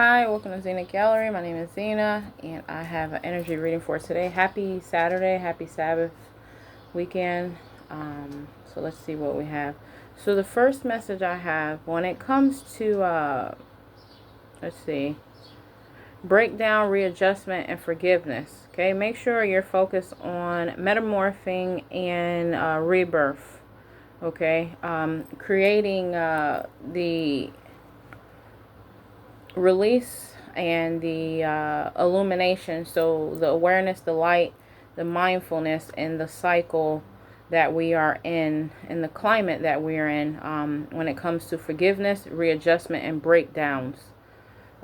Hi, welcome to Zenagallery. My name is Zena, and I have an energy reading for today. Happy Saturday, happy Sabbath weekend. So let's see what we have. So the first message I have, when it comes to, breakdown, readjustment, and forgiveness. Okay, make sure you're focused on metamorphing and rebirth. Okay, creating the release and the illumination, so the awareness, the light, the mindfulness, and the cycle that we are in, and the climate that we are in, when it comes to forgiveness, readjustment, and breakdowns.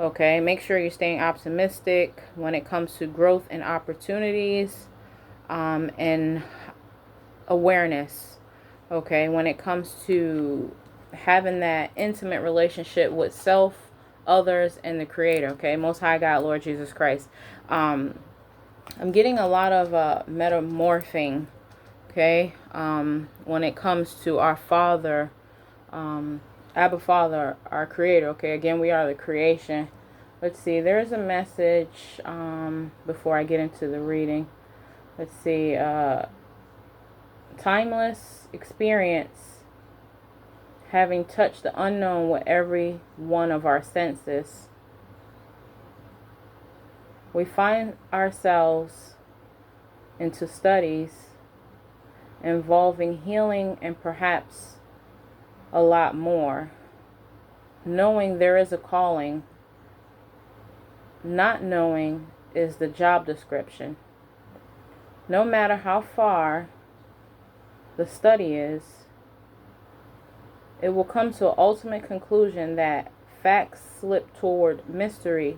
Okay, make sure you're staying optimistic when it comes to growth and opportunities, and awareness. Okay, when it comes to having that intimate relationship with self, others, and the Creator. Okay, Most High God, Lord Jesus Christ. I'm getting a lot of metamorphing. Okay, when it comes to our Father, Abba Father, our Creator. Okay, again, we are the creation. Let's see. There's a message before I get into the reading. Let's see. Timeless experience, having touched the unknown with every one of our senses, we find ourselves into studies involving healing and perhaps a lot more. Knowing there is a calling, not knowing is the job description. No matter how far the study is, it will come to an ultimate conclusion that facts slip toward mystery,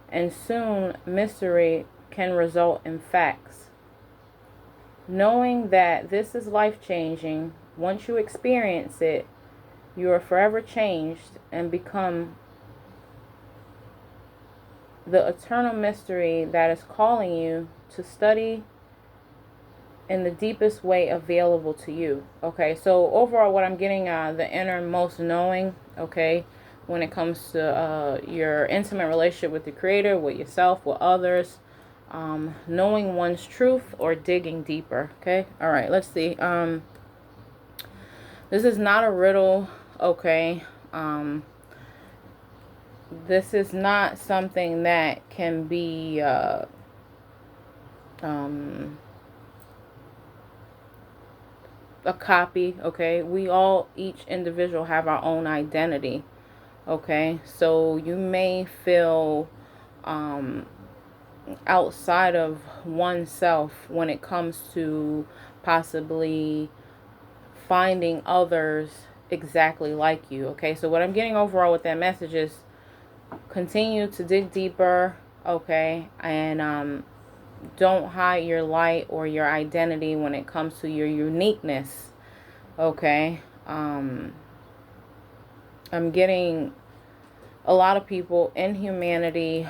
and soon mystery can result in facts. Knowing that this is life-changing, once you experience it, you are forever changed and become the eternal mystery that is calling you to study in the deepest way available to you. Okay, so overall what I'm getting, the innermost knowing, okay, when it comes to your intimate relationship with the Creator, with yourself, with others, knowing one's truth or digging deeper. Okay, all right, let's see. This is not a riddle. Okay, this is not something that can be a copy. Okay, we all, each individual, have our own identity. Okay, so you may feel outside of oneself when it comes to possibly finding others exactly like you. Okay, so what I'm getting overall with that message is continue to dig deeper. Okay, and don't hide your light or your identity when it comes to your uniqueness. Okay, I'm getting a lot of people in humanity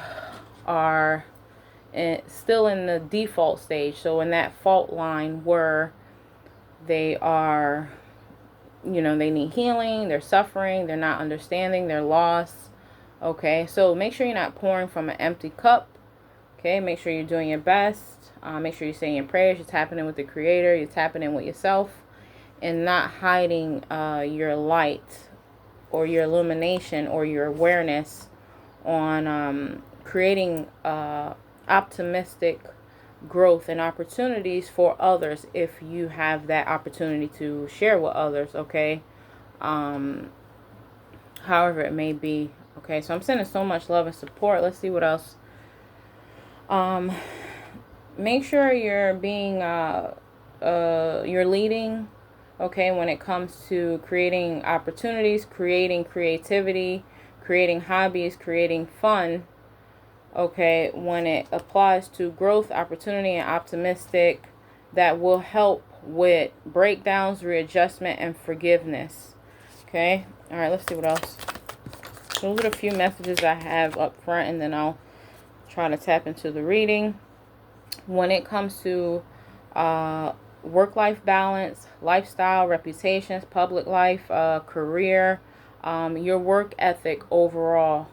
are still in the default stage, so in that fault line where they are, they need healing, they're suffering, they're not understanding, they're lost. Okay, so make sure you're not pouring from an empty cup. Okay, make sure you're doing your best. Make sure you're saying your prayers. You're tapping in with the Creator. You're tapping in with yourself, and not hiding your light or your illumination or your awareness on creating optimistic growth and opportunities for others if you have that opportunity to share with others. Okay, however it may be. Okay, so I'm sending so much love and support. Let's see what else. Make sure you're being you're leading, okay, when it comes to creating opportunities, creating creativity, creating hobbies, creating fun. Okay, when it applies to growth, opportunity, and optimistic, that will help with breakdowns, readjustment, and forgiveness. Okay, all right, let's see what else. Those are the few messages I have up front, and then I'll try to tap into the reading. When it comes to work-life balance, lifestyle, reputations, public life, career, your work ethic overall,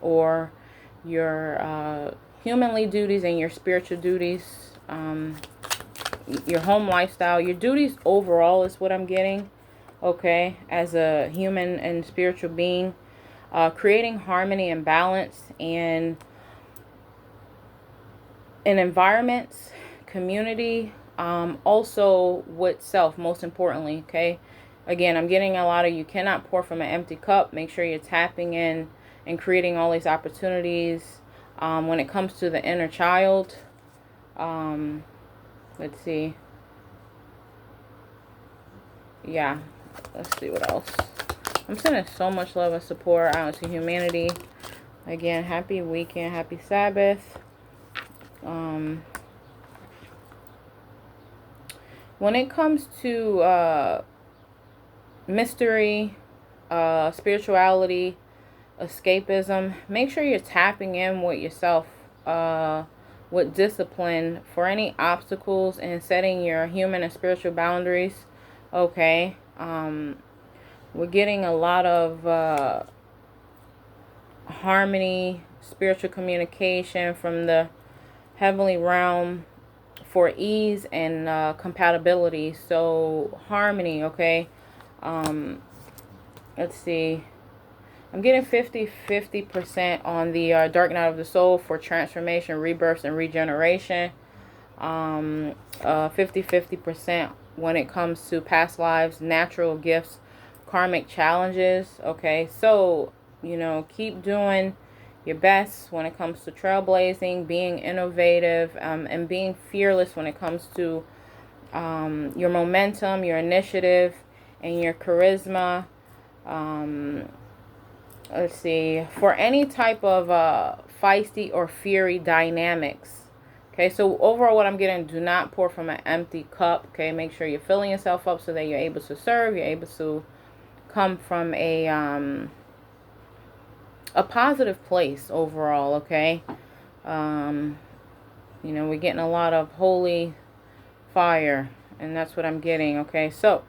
or your humanly duties and your spiritual duties, your home lifestyle, your duties overall is what I'm getting, okay, as a human and spiritual being, creating harmony and balance in environments, community, also with self, most importantly, okay. Again, I'm getting a lot of you cannot pour from an empty cup. Make sure you're tapping in and creating all these opportunities when it comes to the inner child. Let's see. Yeah, let's see what else. I'm sending so much love and support out to humanity. Again, happy weekend, happy Sabbath. When it comes to mystery, spirituality, escapism, make sure you're tapping in with yourself, with discipline for any obstacles and setting your human and spiritual boundaries. Okay. We're getting a lot of harmony, spiritual communication from the heavenly realm for ease and compatibility. So harmony, okay. Let's see. I'm getting 50% on the dark night of the soul for transformation, rebirth, and regeneration. 50% when it comes to past lives, natural gifts, karmic challenges. Okay, so keep doing your best when it comes to trailblazing, being innovative, and being fearless when it comes to your momentum, your initiative, and your charisma. Let's see, for any type of feisty or fiery dynamics. Okay, so overall what I'm getting, do not pour from an empty cup. Okay, make sure you're filling yourself up so that you're able to serve, you're able to come from a positive place overall, okay? We're getting a lot of holy fire, and that's what I'm getting, okay? So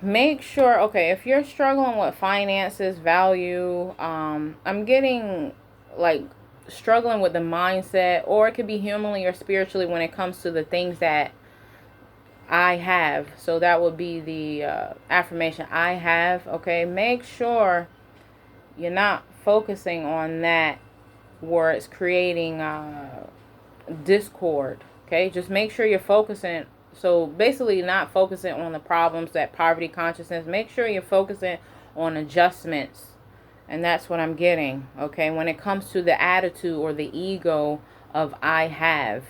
make sure, okay, if you're struggling with finances, value, I'm getting like struggling with the mindset, or it could be humanly or spiritually when it comes to the things that I have. So that would be the affirmation, I have, okay? Make sure you're not focusing on that where it's creating discord, okay? Just make sure you're focusing. So basically not focusing on the problems, that poverty consciousness. Make sure you're focusing on adjustments. And that's what I'm getting, okay? When it comes to the attitude or the ego of I have,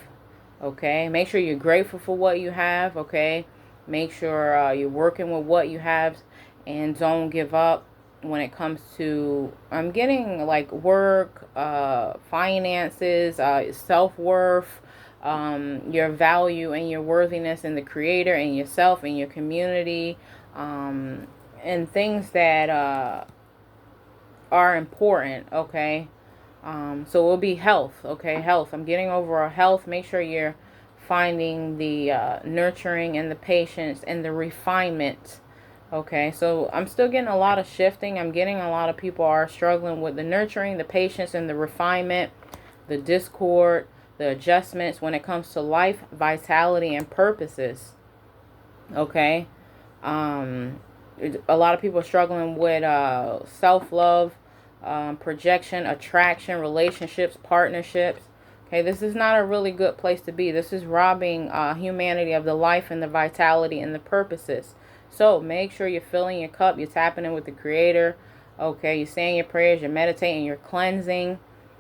okay? Make sure you're grateful for what you have, okay? Make sure you're working with what you have and don't give up when it comes to, I'm getting like work, finances, self-worth, your value and your worthiness in the creator and yourself and your community, and things that are important, okay? So it will be health, okay? Health. I'm getting overall health. Make sure you're finding the nurturing and the patience and the refinement. Okay, so I'm still getting a lot of shifting. I'm getting a lot of people are struggling with the nurturing, the patience, and the refinement, the discord, the adjustments when it comes to life, vitality, and purposes. Okay, a lot of people are struggling with self-love, projection, attraction, relationships, partnerships. Okay, this is not a really good place to be. This is robbing humanity of the life and the vitality and the purposes. So make sure you're filling your cup. You're tapping in with the creator. Okay, you're saying your prayers. You're meditating. You're cleansing.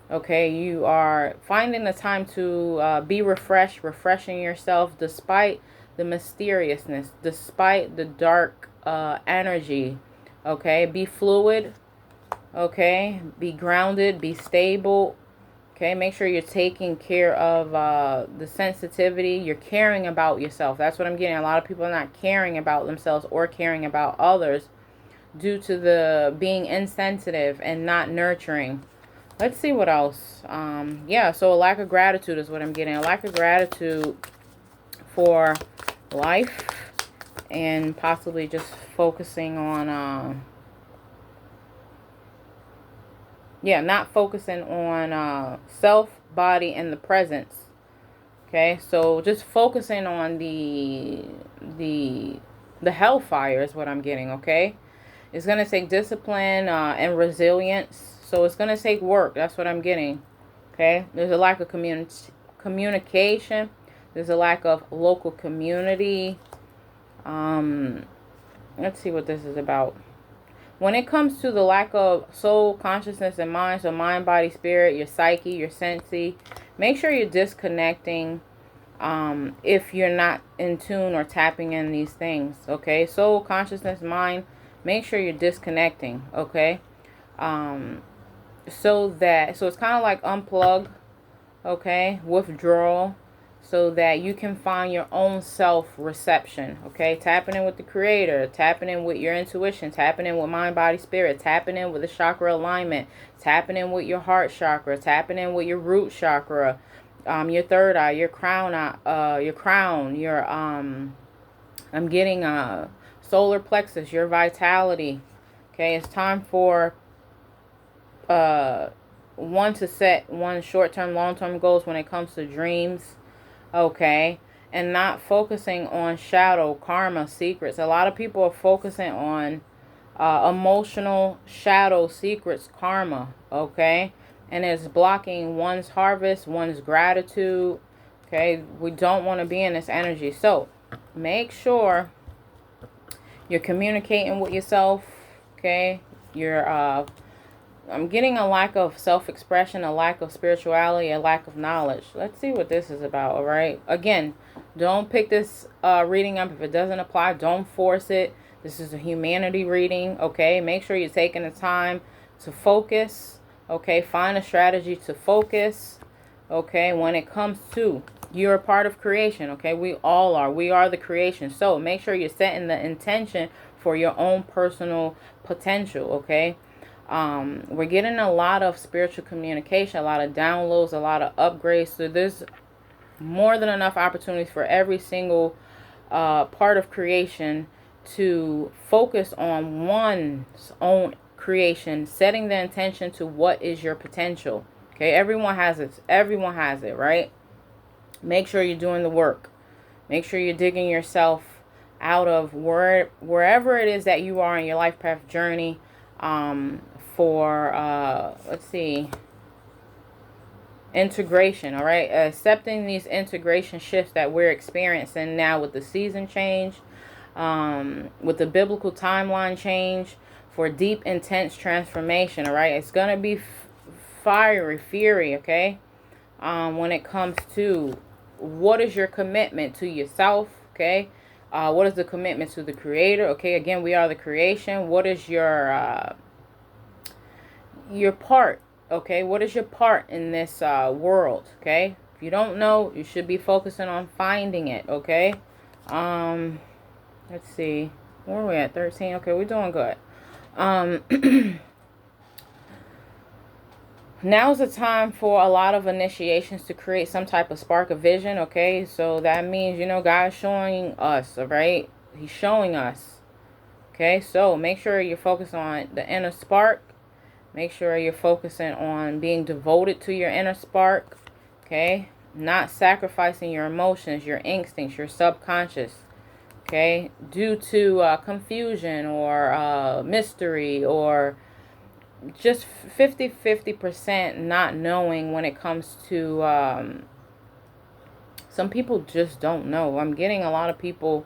Okay, you are finding the time to be refreshed, refreshing yourself despite the mysteriousness, despite the dark energy. Okay, be fluid. Okay, be grounded. Be stable. Okay, make sure you're taking care of the sensitivity. You're caring about yourself. That's what I'm getting. A lot of people are not caring about themselves or caring about others due to the being insensitive and not nurturing. Let's see what else. Yeah, so a lack of gratitude is what I'm getting. A lack of gratitude for life and possibly just focusing on yeah, not focusing on self, body, and the presence. Okay, so just focusing on the hellfire is what I'm getting. Okay, it's gonna take discipline and resilience. So it's gonna take work. That's what I'm getting. Okay, there's a lack of communication. There's a lack of local community. Let's see what this is about. When it comes to the lack of soul, consciousness, and mind, so mind, body, spirit, your psyche, your sensei, make sure you're disconnecting if you're not in tune or tapping in these things, okay? Soul, consciousness, mind, make sure you're disconnecting, okay? So it's kind of like unplug, okay? Withdrawal, so that you can find your own self-reception, okay? Tapping in with the creator, tapping in with your intuition, tapping in with mind, body, spirit, tapping in with the chakra alignment, tapping in with your heart chakra, tapping in with your root chakra, your third eye, your crown, I'm getting solar plexus, your vitality, okay? It's time for one to set one short-term, long-term goals when it comes to dreams. Okay, and not focusing on shadow, karma, secrets. A lot of people are focusing on emotional shadow, secrets, karma. Okay, and it's blocking one's harvest, one's gratitude. Okay, we don't want to be in this energy. So make sure you're communicating with yourself. Okay, you're I'm getting a lack of self-expression, a lack of spirituality, a lack of knowledge. Let's see what this is about, all right? Again, don't pick this reading up if it doesn't apply. Don't force it. This is a humanity reading, okay? Make sure you're taking the time to focus, okay? Find a strategy to focus, okay? When it comes to, you're a part of creation, okay? We all are. We are the creation. So make sure you're setting the intention for your own personal potential, okay? We're getting a lot of spiritual communication, a lot of downloads, a lot of upgrades. So there's more than enough opportunities for every single part of creation to focus on one's own creation, setting the intention to what is your potential. Okay, everyone has it. Everyone has it, right? Make sure you're doing the work. Make sure you're digging yourself out of wherever it is that you are in your life path journey. For let's see, integration, all right? Accepting these integration shifts that we're experiencing now with the season change, with the biblical timeline change, for deep, intense transformation, all right? It's going to be fiery, fury, okay? When it comes to what is your commitment to yourself, okay? What is the commitment to the creator, okay? Again, we are the creation. What is your part, okay? What is your part in this world, okay? If you don't know, you should be focusing on finding it, okay? Let's see, where are we at? 13. Okay, we're doing good. Now's the time for a lot of initiations to create some type of spark of vision, okay? So that means, you know, God's showing us, all right? He's showing us, okay? So make sure you're focused on the inner spark. Make sure you're focusing on being devoted to your inner spark, okay? Not sacrificing your emotions, your instincts, your subconscious, okay? Due to confusion or mystery or just 50% not knowing when it comes to, some people just don't know. I'm getting a lot of people,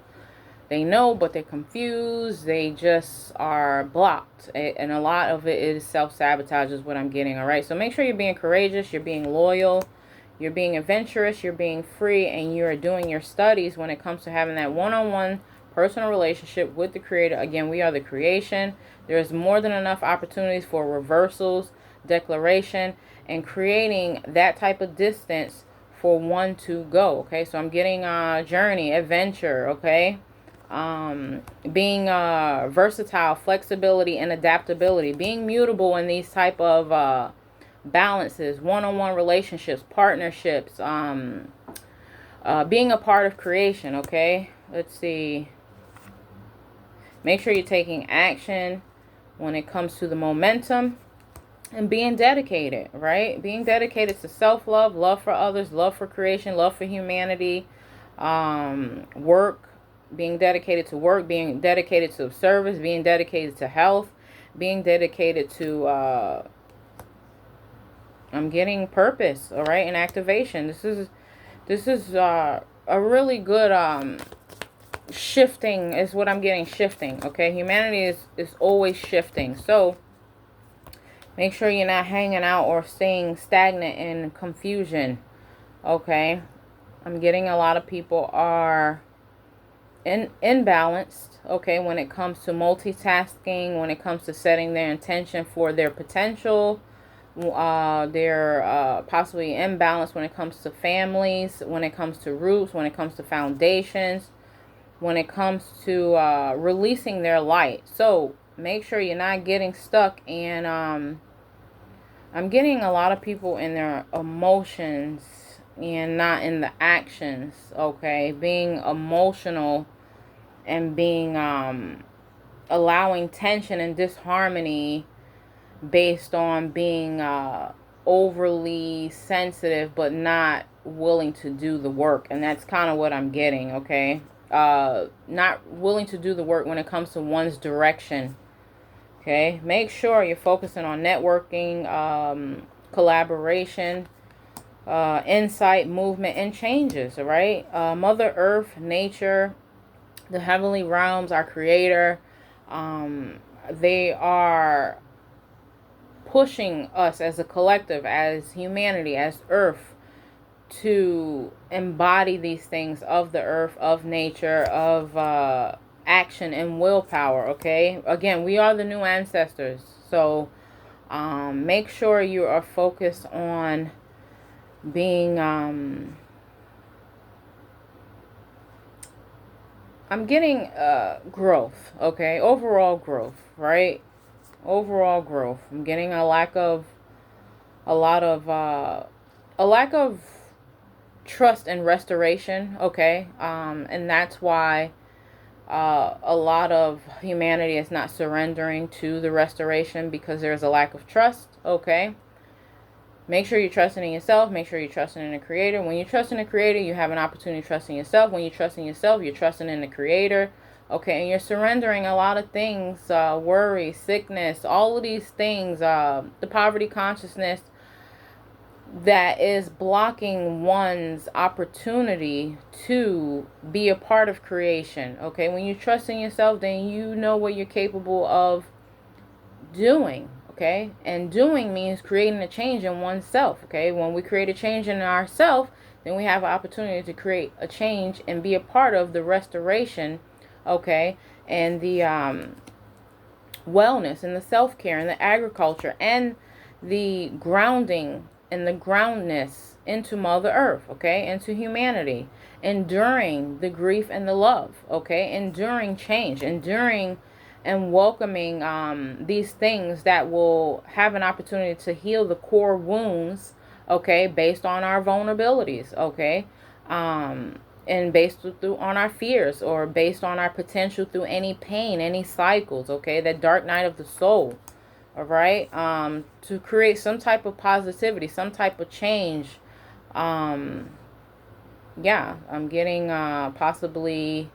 they know, but they're confused. They just are blocked. And a lot of it is self-sabotage is what I'm getting, all right? So make sure you're being courageous. You're being loyal. You're being adventurous. You're being free. And you're doing your studies when it comes to having that one-on-one personal relationship with the creator. Again, we are the creation. There's more than enough opportunities for reversals, declaration, and creating that type of distance for one to go, okay? So I'm getting journey, adventure, okay? Being versatile, flexibility, and adaptability, being mutable in these type of balances, one-on-one relationships, partnerships, being a part of creation, okay? Let's see. Make sure you're taking action when it comes to the momentum. and being dedicated, right? Being dedicated to self-love, love for others, love for creation, love for humanity, work, being dedicated to work, being dedicated to service, being dedicated to health, being dedicated to, I'm getting purpose, all right, and activation. This is a really good, shifting is what I'm getting, shifting, okay? Humanity is always shifting, so make sure you're not hanging out or staying stagnant in confusion, okay? I'm getting a lot of people are imbalanced, okay, when it comes to multitasking, when it comes to setting their intention for their potential. They're possibly imbalanced when it comes to families, when it comes to roots, when it comes to foundations, when it comes to releasing their light. So make sure you're not getting stuck in, I'm getting a lot of people in their emotions and not in the actions, okay? Being emotional and being, allowing tension and disharmony based on being overly sensitive but not willing to do the work. And that's kind of what I'm getting, okay? Not willing to do the work when it comes to one's direction. Okay, make sure you're focusing on networking, collaboration, insight, movement, and changes, all right? Mother Earth, nature, the heavenly realms, our creator, they are pushing us as a collective, as humanity, as Earth, to embody these things of the earth, of nature, of action and willpower, okay? Again, we are the new ancestors, so make sure you are focused on being, I'm getting growth, okay? Overall growth, right? Overall growth. I'm getting a lack of trust and restoration, okay? And that's why a lot of humanity is not surrendering to the restoration, because there's a lack of trust, okay? Make sure you're trusting in yourself. Make sure you're trusting in the creator. When you trust in the creator, you have an opportunity to trust in yourself. When you trust in yourself, you're trusting in the creator, okay? And you're surrendering a lot of things, worry, sickness, all of these things, the poverty consciousness, that is blocking one's opportunity to be a part of creation, okay? When you trust in yourself, then you know what you're capable of doing, okay? And doing means creating a change in oneself, okay? When we create a change in ourselves, then we have an opportunity to create a change and be a part of the restoration, okay? And the wellness and the self-care and the agriculture and the grounding and the groundness into Mother Earth, okay, into humanity, enduring the grief and the love, okay, enduring change, enduring and welcoming these things that will have an opportunity to heal the core wounds, okay, based on our vulnerabilities, okay, and based on our fears, or based on our potential through any pain, any cycles, okay, that dark night of the soul. All right, to create some type of positivity, some type of change. Yeah, I'm getting possibly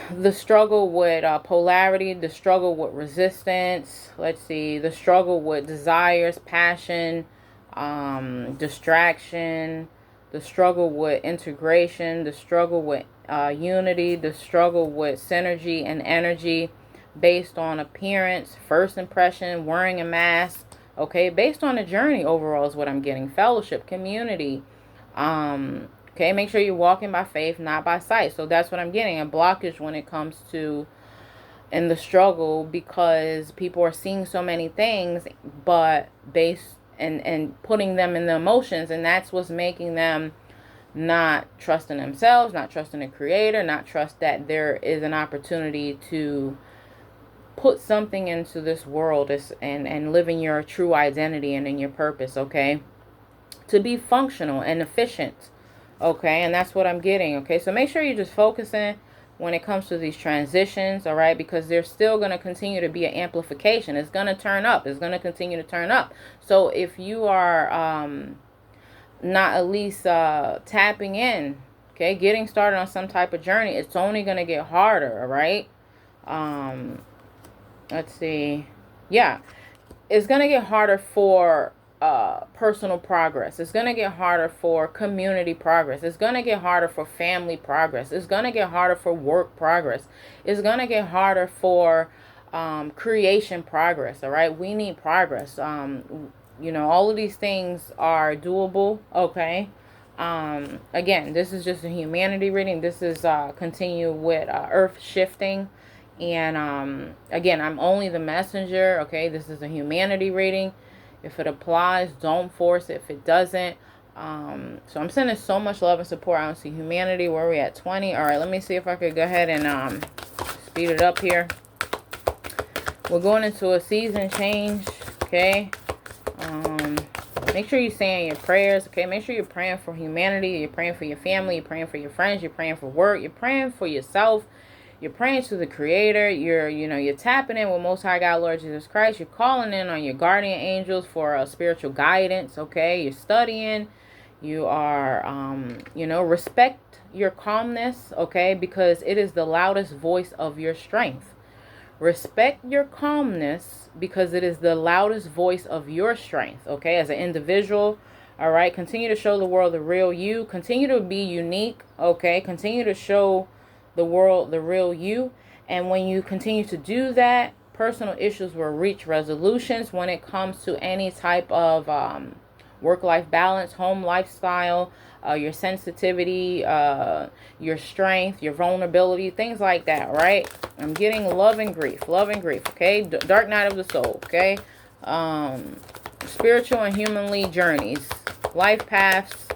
the struggle with polarity, the struggle with resistance. Let's see, the struggle with desires, passion, distraction, the struggle with integration, the struggle with unity, the struggle with synergy and energy, based on appearance, first impression, wearing a mask, okay, based on the journey overall is what I'm getting. Fellowship, community, okay, make sure you're walking by faith, not by sight. So that's what I'm getting, a blockage when it comes to in the struggle, because people are seeing so many things, but based and putting them in the emotions, and that's what's making them not trust in themselves, not trust in the creator, not trust that there is an opportunity to put something into this world and live in your true identity and in your purpose, okay? To be functional and efficient, okay? And that's what I'm getting, okay? So make sure you're just focusing, when it comes to these transitions, all right, because there's still going to continue to be an amplification. It's going to turn up. It's going to continue to turn up. So if you are not at least tapping in, okay, getting started on some type of journey, it's only going to get harder, all right? Let's see. Yeah, it's going to get harder for personal progress. It's going to get harder for community progress. It's going to get harder for family progress. It's going to get harder for work progress. It's going to get harder for creation progress, all right? We need progress. You know, all of these things are doable, okay? Again, this is just a humanity reading. This is continue with earth shifting. And again, I'm only the messenger, okay? This is a humanity reading. If it applies, don't force it. If it doesn't, so I'm sending so much love and support. I don't see humanity. Where are we at? 20. All right, let me see if I could go ahead and speed it up here. We're going into a season change, okay? Make sure you're saying your prayers, okay? Make sure you're praying for humanity. You're praying for your family. You're praying for your friends. You're praying for work. You're praying for yourself. You're praying to the Creator. You're tapping in with Most High God, Lord Jesus Christ. You're calling in on your guardian angels for spiritual guidance, okay? You're studying. You are, respect your calmness, okay? Because it is the loudest voice of your strength. Respect your calmness because it is the loudest voice of your strength, okay, as an individual, all right? Continue to show the world the real you. Continue to be unique, okay? Continue to show the world the real you. And when you continue to do that, personal issues will reach resolutions when it comes to any type of work-life balance, home lifestyle, your sensitivity, your strength, your vulnerability, things like that, right? I'm getting love and grief, okay? Dark night of the soul, okay? Spiritual and humanly journeys, life paths,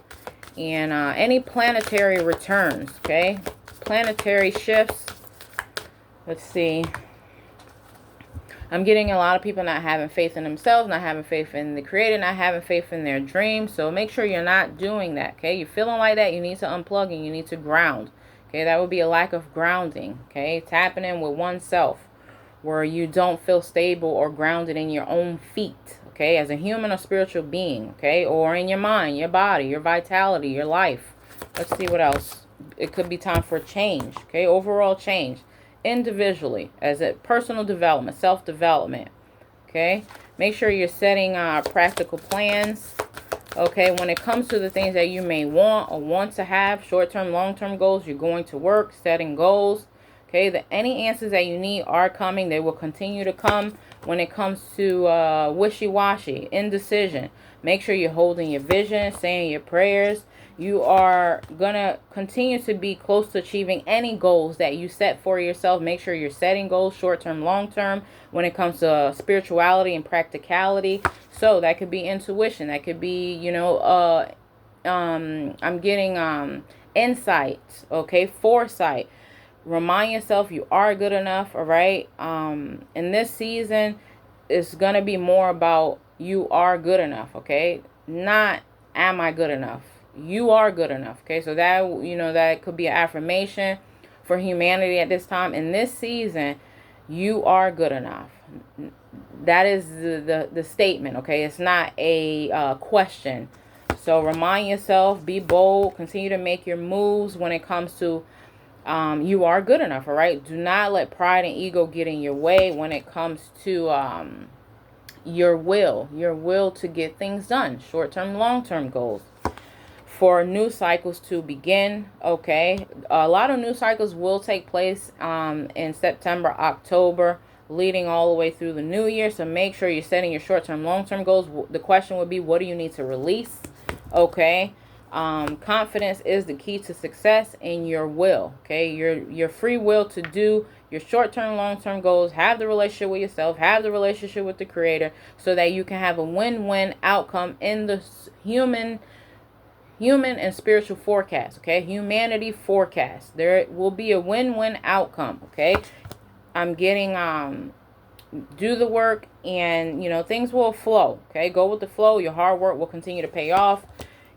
and any planetary returns, okay? Planetary shifts. Let's see. I'm getting a lot of people not having faith in themselves, not having faith in the Creator, not having faith in their dreams. So make sure you're not doing that, okay? You're feeling like that, you need to unplug and you need to ground, okay? That would be a lack of grounding, okay? Tapping in with oneself where you don't feel stable or grounded in your own feet, okay? As a human or spiritual being, okay? Or in your mind, your body, your vitality, your life. Let's see what else. It could be time for change, okay? Overall change. Individually, as a personal development, self-development, okay? Make sure you're setting practical plans, okay? When it comes to the things that you may want or want to have, short-term, long-term goals, you're going to work, setting goals, okay? Any answers that you need are coming. They will continue to come. When it comes to wishy-washy, indecision, make sure you're holding your vision, saying your prayers. You are going to continue to be close to achieving any goals that you set for yourself. Make sure you're setting goals, short-term, long-term, when it comes to spirituality and practicality. So that could be intuition. That could be, I'm getting insight, okay, foresight. Remind yourself you are good enough, all right? In this season, it's going to be more about you are good enough, okay? Not am I good enough? You are good enough, okay? So that, that could be an affirmation for humanity at this time. In this season, you are good enough. That is the statement, okay? It's not a question. So remind yourself, be bold, continue to make your moves when it comes to you are good enough, all right? Do not let pride and ego get in your way when it comes to your will to get things done, short-term, long-term goals. For new cycles to begin, okay? A lot of new cycles will take place in September, October, leading all the way through the new year. So make sure you're setting your short-term, long-term goals. The question would be, what do you need to release? Okay? Confidence is the key to success in your will, okay? Your free will to do your short-term, long-term goals, have the relationship with yourself, have the relationship with the Creator, so that you can have a win-win outcome in the human and spiritual forecast, okay? Humanity forecast. There will be a win-win outcome, okay? I'm getting do the work and things will flow, okay? Go with the flow. Your hard work will continue to pay off.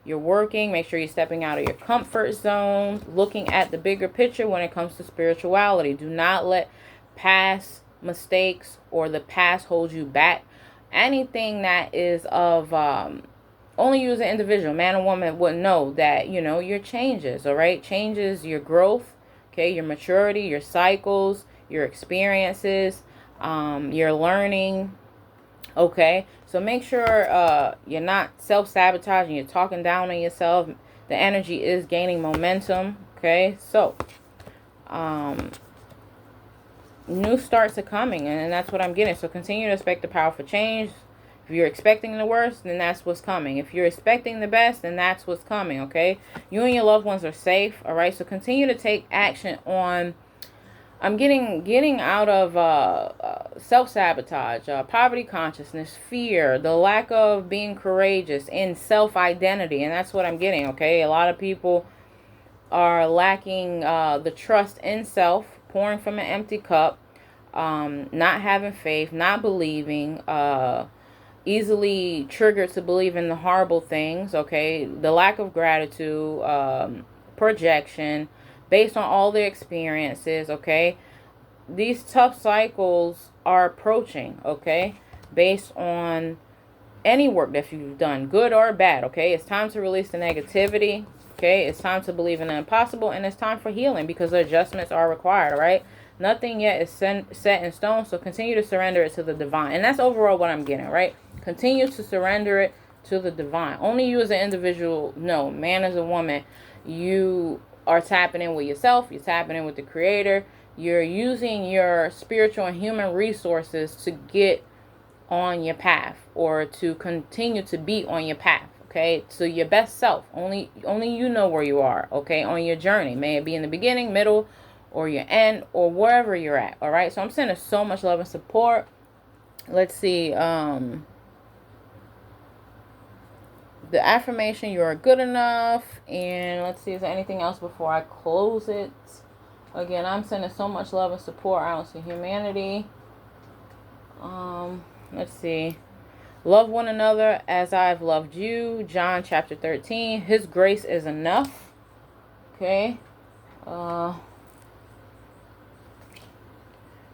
you're working. Make sure you're stepping out of your comfort zone, looking at the bigger picture when it comes to spirituality. Do not let past mistakes or the past hold you back. Anything that is of only you as an individual, man or woman, would know that, your changes, all right? Changes, your growth, okay, your maturity, your cycles, your experiences, your learning, okay? So make sure you're not self-sabotaging, you're talking down on yourself. The energy is gaining momentum, okay? So, new starts are coming, and that's what I'm getting. So continue to expect the powerful change. If you're expecting the worst, then that's what's coming. If you're expecting the best, then that's what's coming, okay? You and your loved ones are safe, all right? So continue to take action on, I'm getting out of self-sabotage, poverty consciousness, fear, the lack of being courageous, and self-identity, and that's what I'm getting, okay? A lot of people are lacking the trust in self, pouring from an empty cup, not having faith, not believing, easily triggered to believe in the horrible things, okay? The lack of gratitude, projection, based on all their experiences, okay? These tough cycles are approaching, okay? Based on any work that you've done, good or bad, okay? It's time to release the negativity, okay? It's time to believe in the impossible, and it's time for healing because the adjustments are required, all right? Nothing yet is set in stone, so continue to surrender it to the divine. And that's overall what I'm getting, right? Continue to surrender it to the divine. Only you as an individual know, man as a woman, you are tapping in with yourself, you're tapping in with the creator, you're using your spiritual and human resources to get on your path or to continue to be on your path, okay? So your best self, only you know where you are, okay, on your journey. May it be in the beginning, middle, or your end, or wherever you're at, all right? So I'm sending so much love and support. Let's see, the affirmation, you are good enough, and let's see, is there anything else before I close it? Again, I'm sending so much love and support out to humanity. Let's see. Love one another as I've loved you. John chapter 13. His grace is enough. Okay.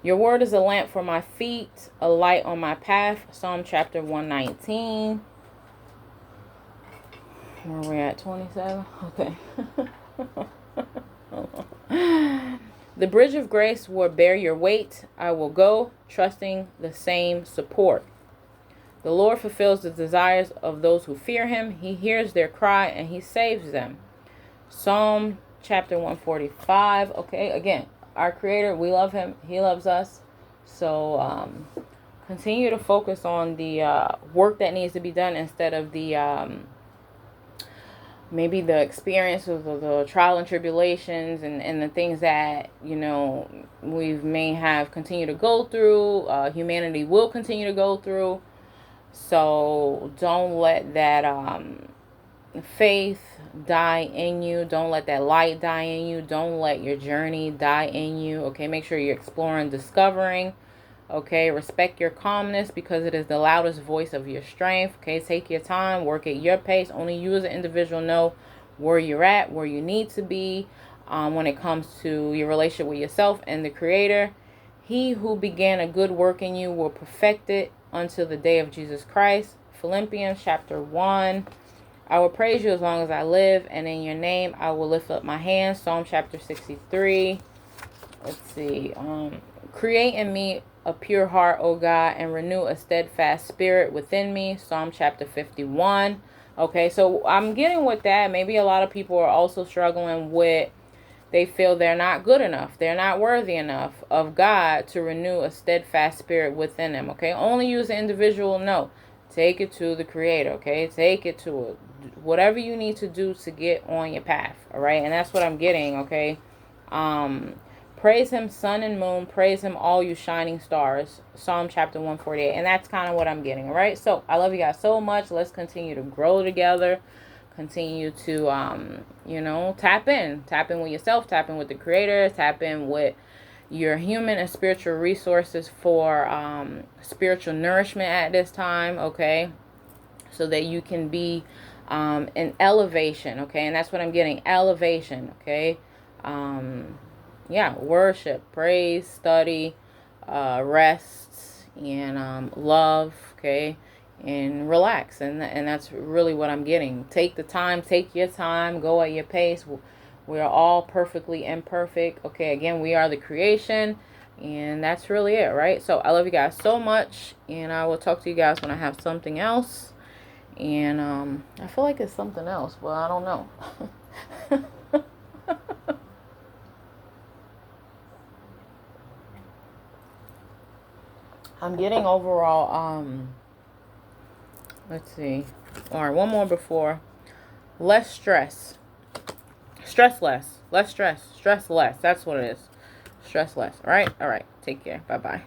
Your word is a lamp for my feet, a light on my path. Psalm chapter 119. Where are we at? 27? Okay. The bridge of grace will bear your weight. I will go, trusting the same support. The Lord fulfills the desires of those who fear him. He hears their cry and he saves them. Psalm chapter 145. Okay, again, our creator, we love him. He loves us. So continue to focus on the work that needs to be done instead of the maybe the experiences or the trial and tribulations and the things that, we may have continued to go through. Humanity will continue to go through. So don't let that faith die in you. Don't let that light die in you. Don't let your journey die in you. Okay, make sure you're exploring, discovering. Okay, respect your calmness because it is the loudest voice of your strength. Okay, take your time, work at your pace. Only you as an individual know where you're at, where you need to be when it comes to your relationship with yourself and the creator. He who began a good work in you will perfect it until the day of Jesus Christ. Philippians chapter 1. I will praise you as long as I live, and in your name I will lift up my hands. Psalm chapter 63. Let's see. Create in me a pure heart, O God, and renew a steadfast spirit within me. Psalm chapter 51. Okay, so I'm getting with that. Maybe a lot of people are also struggling with, they feel they're not good enough. They're not worthy enough of God to renew a steadfast spirit within them. Okay, only you as an individual know. Take it to the creator. Okay, take it to whatever you need to do to get on your path. All right, and that's what I'm getting. Okay, praise him, sun and moon. Praise him, all you shining stars. Psalm chapter 148. And that's kind of what I'm getting. All right. So I love you guys so much. Let's continue to grow together. Continue to, tap in. Tap in with yourself. Tap in with the creator. Tap in with your human and spiritual resources for spiritual nourishment at this time. Okay. So that you can be and elevation, okay? And that's what I'm getting, elevation, okay? Yeah, worship, praise, study, rest, and love, okay? And relax, and that's really what I'm getting. Take the time, take your time, go at your pace. We are all perfectly imperfect, okay? Again, we are the creation, and that's really it, right? So I love you guys so much, and I will talk to you guys when I have something else. And I feel like it's something else, but I don't know. I'm getting overall, let's see. All right, one more before. Less stress. Stress less. Less stress. Stress less. That's what it is. Stress less. All right? All right. Take care. Bye-bye.